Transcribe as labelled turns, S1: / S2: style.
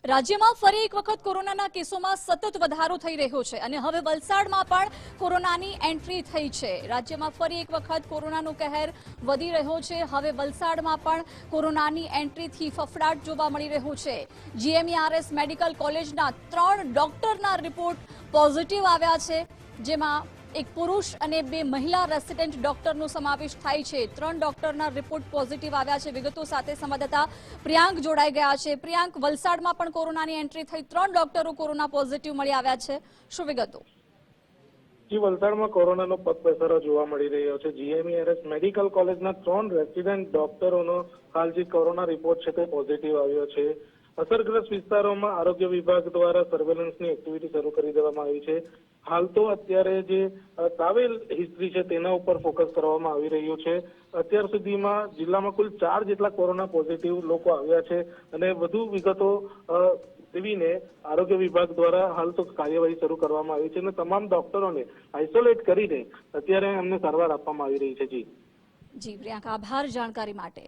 S1: રાજ્યમાં ફરી એક વખત કોરોનાના કેસોમાં સતત વધારો થઈ રહ્યો છે અને હવે વલસાડમાં પણ કોરોનાની એન્ટ્રી થઈ છે। રાજ્યમાં ફરી એક વખત કોરોનાનો કહેર વધી રહ્યો છે। હવે વલસાડમાં પણ કોરોનાની એન્ટ્રીથી ફફડાટ જોવા મળી રહ્યો છે। જીએમઈઆરએસ મેડિકલ કોલેજના 3 ડોક્ટરના રિપોર્ટ પોઝિટિવ આવ્યા છે, જેમાં એક પુરુષ અને 2 મહિલા રેસિડેન્ટ ડોક્ટરનો સમાવેશ થાય છે। 3 ડોક્ટરના રિપોર્ટ પોઝિટિવ આવ્યા છે। વિગતો સાથે સંવાદદાતા પ્રિયાંક જોડાઈ ગયા છે। પ્રિયાંક, વલસાડમાં પણ કોરોનાની એન્ટ્રી થઈ, 3 ડોક્ટરો કોરોના પોઝિટિવ મળી આવ્યા છે, શું વિગતો?
S2: જી, વલસાડમાં કોરોનાનો પગપેસારો જોવા મળી રહ્યો છે। જીએમઈઆરએસ મેડિકલ કોલેજના 3 રેસિડેન્ટ ડોક્ટરોનો હાલ જે કોરોના રિપોર્ટ છે તે પોઝિટિવ આવ્યો છે। અસરગ્રસ્ત વિસ્તારોમાં આરોગ્ય વિભાગ દ્વારા સર્વેલન્સની એક્ટિવિટી શરૂ કરી દેવામાં આવી છે। હાલ તો અત્યારે જે ટ્રાવેલ હિસ્ટ્રી છે તેના ઉપર ફોકસ કરવામાં આવી રહ્યું છે। અત્યાર સુધીમાં જિલ્લામાં કુલ 4 જેટલા કોરોના પોઝિટિવ લોકો આવ્યા છે અને વધુ વિગતો દેવીને આરોગ્ય વિભાગ દ્વારા હાલ તો કાર્યવાહી શરૂ કરવામાં આવી છે અને તમામ ડોક્ટરોને આઇસોલેટ કરીને અત્યારે એમને સારવાર આપવામાં આવી રહી છે। જી
S1: પ્રિયાંક, આભાર જાણકારી માટે।